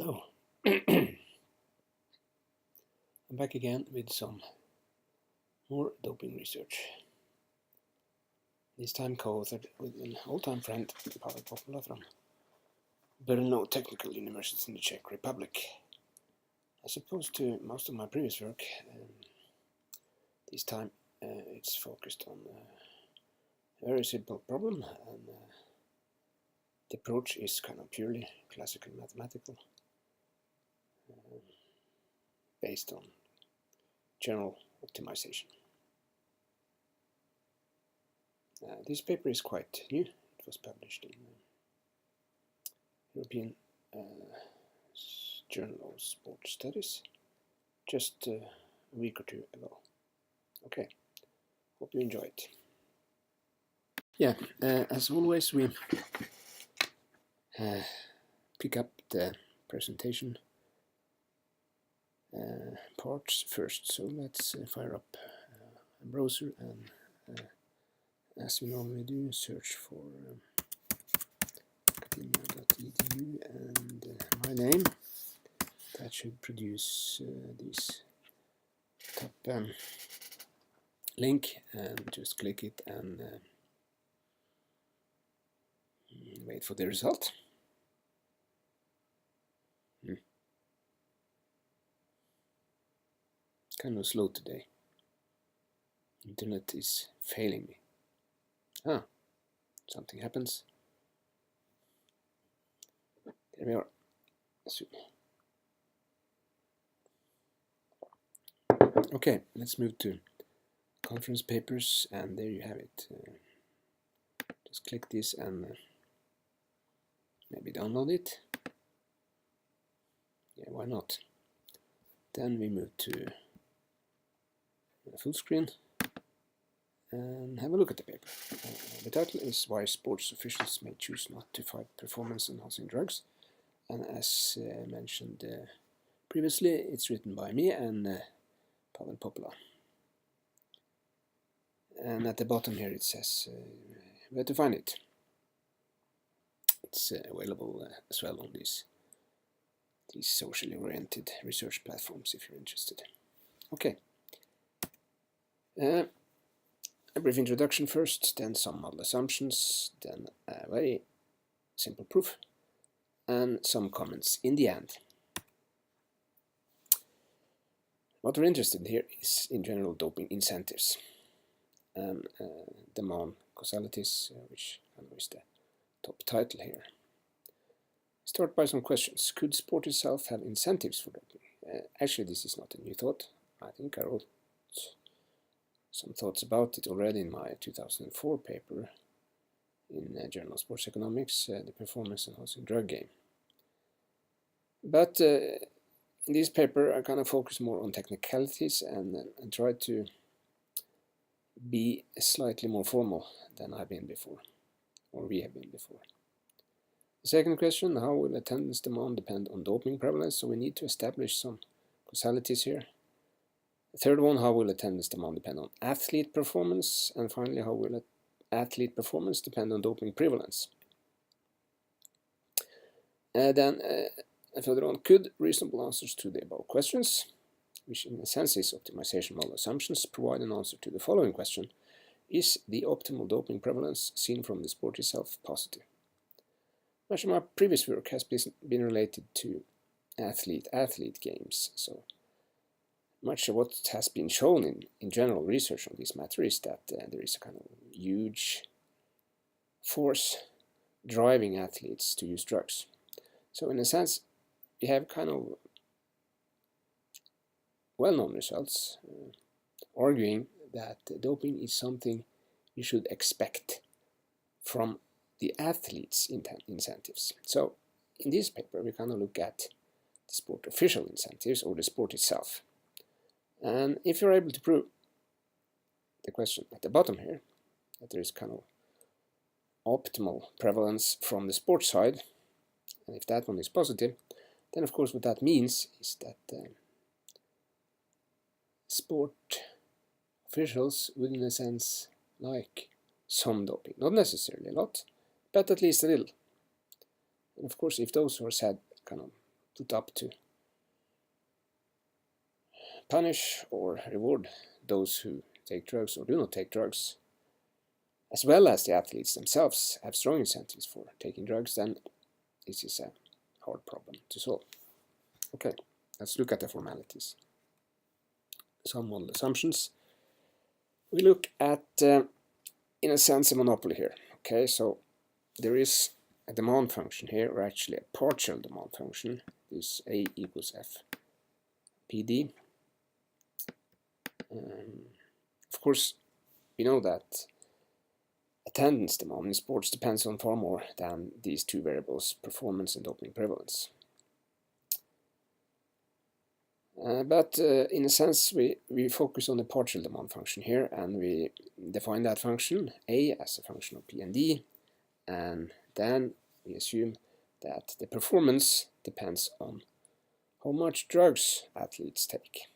Hello. I'm back again with some more doping research. This time co-authored with an old-time friend, Kjetil Haugen from Brno Technical University in the Czech Republic. As opposed to most of my previous work, this time it's focused on a very simple problem, and the approach is kind of purely classical mathematical, based on general optimization. This paper is quite new. It was published in European Journal of Sport Studies just a week or two ago. Okay, hope you enjoy it. Yeah, as always we pick up the presentation parts first. So let's fire up a browser and as we normally do, search for academia.edu and my name. That should produce this top link, and just click it and wait for the result. Kind of slow today. Internet is failing me. Something happens. There we are. So, okay, let's move to conference papers, and there you have it. Just click this and maybe download it. Yeah, why not? Then we move to full screen and have a look at the paper. The title is Why Sports Officials May Choose Not to Fight Performance-Enhancing Drugs, and as mentioned previously, it's written by me and Pavel Popela. And at the bottom here it says where to find it. It's available as well on these socially oriented research platforms if you're interested. Okay. A brief introduction first, then some model assumptions, then a very simple proof, and some comments in the end. What we're interested in here is, in general, doping incentives and demand causalities, which is the top title here. Start by some questions. Could sport itself have incentives for doping? Actually, this is not a new thought. I think I wrote some thoughts about it already in my 2004 paper in Journal of Sports Economics, the Performance Enhancing Drug Game. But in this paper I kind of focus more on technicalities and try to be slightly more formal than I've been before, or we have been before. The second question, how will attendance demand depend on doping prevalence? So we need to establish some causalities here. The third one, how will attendance demand depend on athlete performance? And finally, how will athlete performance depend on doping prevalence? Then further on, could reasonable answers to the above questions, which in a sense is optimization model assumptions, provide an answer to the following question: is the optimal doping prevalence seen from the sport itself positive? Much of my previous work has been related to athlete games, so much of what has been shown in general research on this matter is that there is a kind of huge force driving athletes to use drugs. So in a sense, we have kind of well-known results arguing that doping is something you should expect from the athletes' incentives. So in this paper we kind of look at the sport official incentives, or the sport itself. And if you're able to prove the question at the bottom here, that there is kind of optimal prevalence from the sports side, and if that one is positive, then of course what that means is that sport officials would in a sense like some doping. Not necessarily a lot, but at least a little. And of course if those who are said kind of built up to punish or reward those who take drugs or do not take drugs, as well as the athletes themselves have strong incentives for taking drugs, then this is a hard problem to solve. Okay, let's look at the formalities. Some model assumptions. We look at, in a sense, a monopoly here. Okay, so there is a demand function here, or actually a partial demand function. This A equals F PD. Of course, we know that attendance demand in sports depends on far more than these two variables, performance and doping prevalence. But in a sense, we focus on the partial demand function here, and we define that function, A, as a function of P and D, and then we assume that the performance depends on how much drugs athletes take.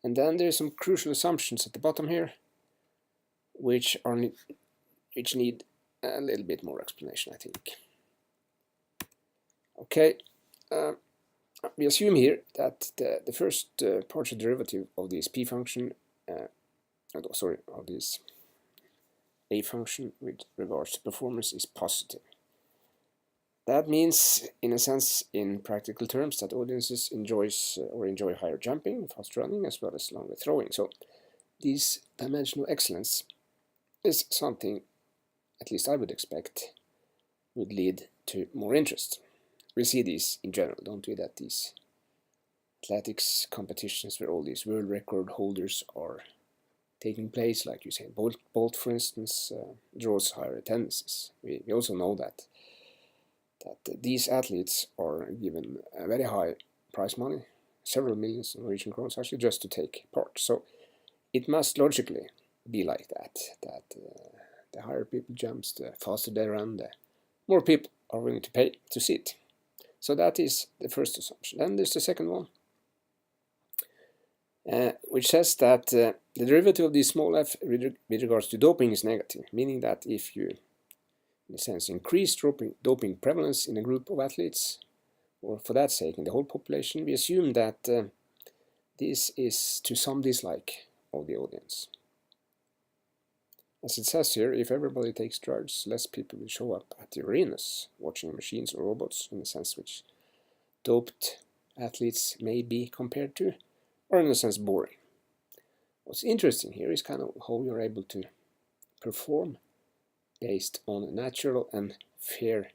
And then there are some crucial assumptions at the bottom here, which need a little bit more explanation, I think. Okay. We assume here that the first partial derivative of this p function, of this a function with regards to performance is positive. That means, in a sense, in practical terms, that audiences enjoy higher jumping, fast running, as well as longer throwing. So this dimensional excellence is something, at least I would expect, would lead to more interest. We see these in general, don't we, that these athletics competitions where all these world record holders are taking place, like you say, Bolt for instance, draws higher attendances. We also know that these athletes are given a very high prize money, several millions of Norwegian crowns actually, just to take part. So it must logically be like that the higher people jumps, the faster they run, the more people are willing to pay to see it. So that is the first assumption. Then there's the second one, which says that the derivative of this small f with regards to doping is negative, meaning that if you, in a sense, increase doping prevalence in a group of athletes, or for that sake in the whole population, we assume that this is to some dislike of the audience. As it says here, if everybody takes drugs, less people will show up at the arenas watching machines or robots, in a sense which doped athletes may be compared to, or in a sense boring. What's interesting here is kind of how you're able to perform based on natural and fair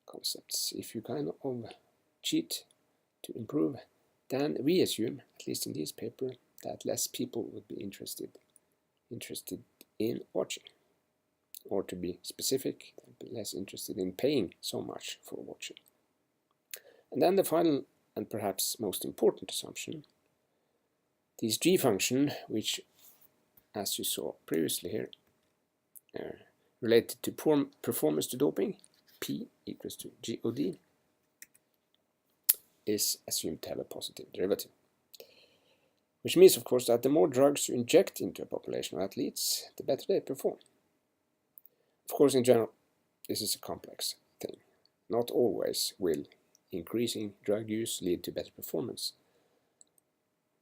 concepts. If you kind of cheat to improve, then we assume, at least in this paper, that less people would be interested in watching, or to be specific, less interested in paying so much for watching. And then the final and perhaps most important assumption, this G function, which, as you saw previously here, related to performance to doping, P equals to GOD, is assumed to have a positive derivative. Which means, of course, that the more drugs you inject into a population of athletes, the better they perform. Of course, in general, this is a complex thing. Not always will increasing drug use lead to better performance.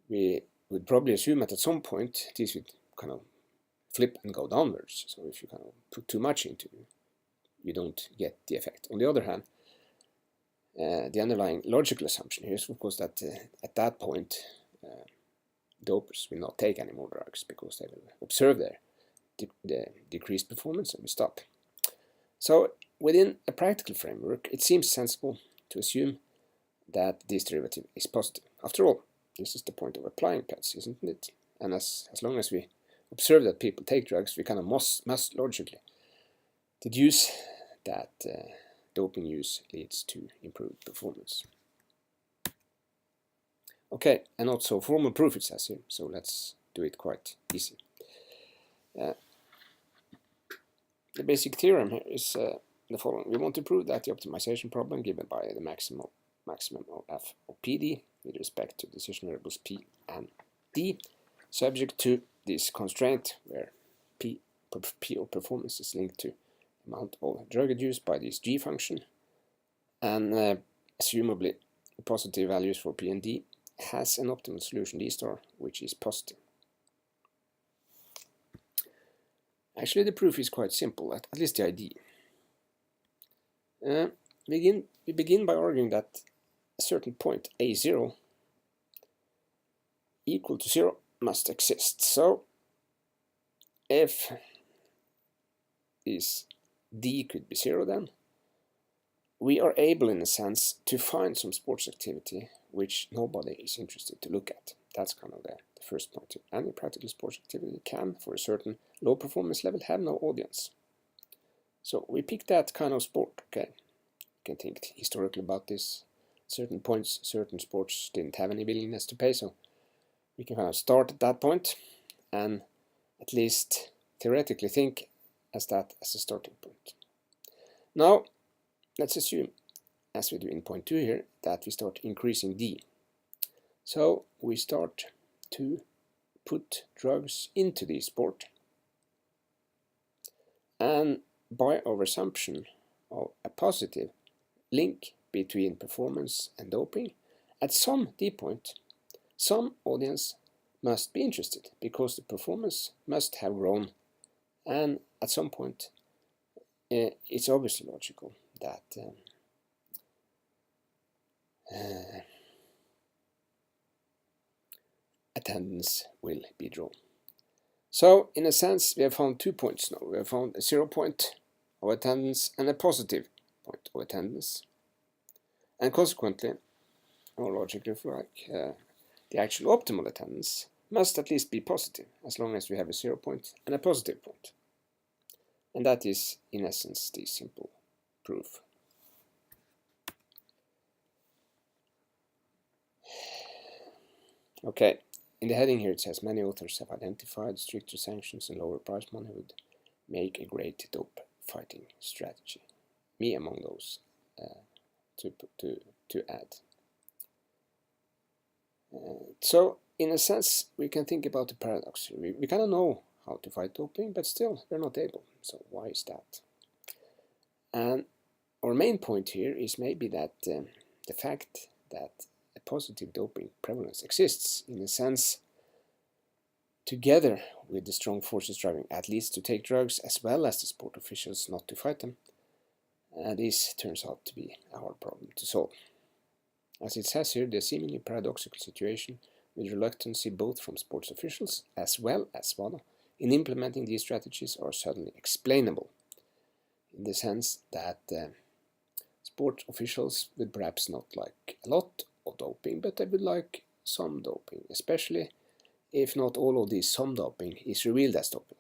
We would probably assume that at some point this would kind of flip and go downwards. So if you kind of put too much into it, you don't get the effect. On the other hand, the underlying logical assumption here is, of course, that at that point, dopers will not take any more drugs because they will observe their decreased performance and will stop. So within a practical framework, it seems sensible to assume that this derivative is positive. After all, this is the point of applying PETs, isn't it? And as long as we observe that people take drugs, we kind of must logically deduce that doping use leads to improved performance. Okay, and not so formal proof it says here, so let's do it quite easy. The basic theorem here is the following. We want to prove that the optimization problem given by the maximum of f of PD with respect to decision variables P and D, subject to this constraint where P of performance is linked to amount of drug used by this G function, and assumably positive values for P and D, has an optimal solution D star, which is positive. Actually, the proof is quite simple, at least the idea. We begin by arguing that a certain point A0 equal to 0 must exist. So if this D could be 0, then we are able, in a sense, to find some sports activity which nobody is interested to look at. That's kind of the first point. Any practical sports activity can, for a certain low performance level, have no audience. So we pick that kind of sport. Okay, you can think historically about this. Certain points, certain sports didn't have any willingness to pay, so we can kind of start at that point and at least theoretically think as that as a starting point. Now, let's assume, as we do in point 2 here, that we start increasing D. So we start to put drugs into the sport, and by our assumption of a positive link between performance and doping, at some D point, some audience must be interested, because the performance must have grown, and at some point it's obviously logical that attendance will be drawn. So in a sense, we have found 2 points now. We have found a 0 point of attendance and a positive point of attendance, and consequently, our logic looks like the actual optimal attendance must at least be positive, as long as we have a 0 point and a positive point. And that is, in essence, the simple proof. Okay, in the heading here it says many authors have identified stricter sanctions and lower prize money would make a great dope fighting strategy. Me among those to add. So, in a sense, we can think about the paradox. We kind of know how to fight doping, but still we're not able. So why is that? And our main point here is maybe that the fact that a positive doping prevalence exists, in a sense, together with the strong forces driving athletes to take drugs, as well as the sport officials not to fight them, this turns out to be a hard problem to solve. As it says here, the seemingly paradoxical situation with reluctancy both from sports officials as well as WADA in implementing these strategies are suddenly explainable, in the sense that sport officials would perhaps not like a lot of doping, but they would like some doping, especially if not all of this some doping is revealed as doping.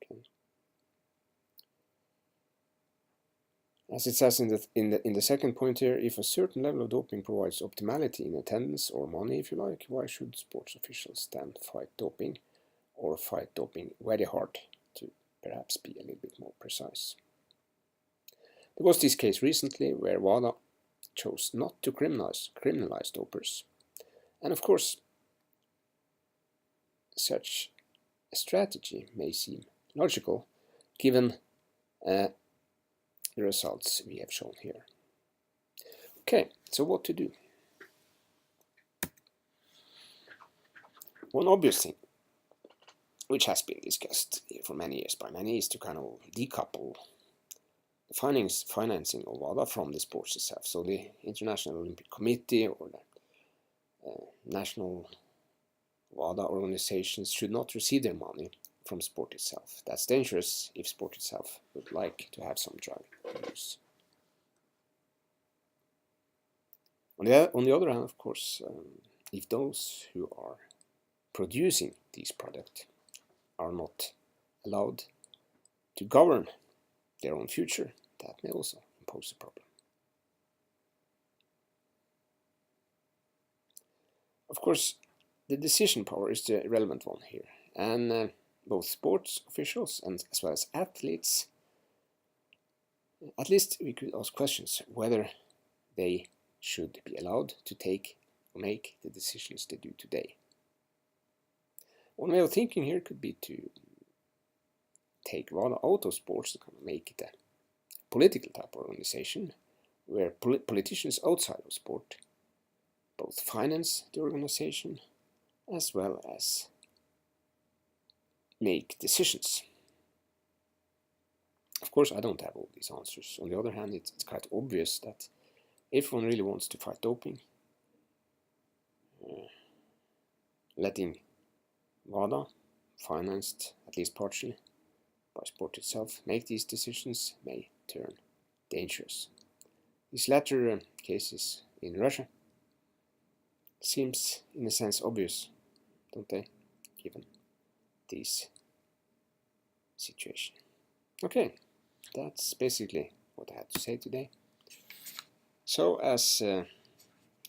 Okay. As it says in the second point here, if a certain level of doping provides optimality in attendance or money, if you like, why should sports officials then fight doping, or fight doping very hard, to perhaps be a little bit more precise? There was this case recently where WADA chose not to criminalize dopers, and of course such a strategy may seem logical given the results we have shown here. Okay, so what to do? One obvious thing, which has been discussed for many years by many, is to kind of decouple the financing of WADA from the sports itself. So the International Olympic Committee or the national WADA organizations should not receive their money from sport itself. That's dangerous if sport itself would like to have some drug use. On the other hand, of course, if those who are producing these products are not allowed to govern their own future, that may also impose a problem. Of course, the decision power is the relevant one here, and both sports officials and as well as athletes, at least we could ask questions whether they should be allowed to take or make the decisions they do today. One way of thinking here could be to take WADA out of sports to kind of make it a political type of organization, where politicians outside of sport both finance the organization as well as make decisions. Of course, I don't have all these answers. On the other hand, it's quite obvious that if one really wants to fight doping, letting WADA, financed at least partially by sport itself, make these decisions may turn dangerous. These latter cases in Russia seems in a sense obvious, don't they, given this situation. Okay, that's basically what I had to say today. So as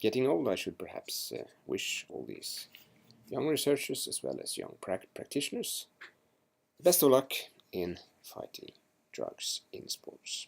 getting old, I should perhaps wish all these young researchers as well as young practitioners the best of luck in fighting drugs in sports.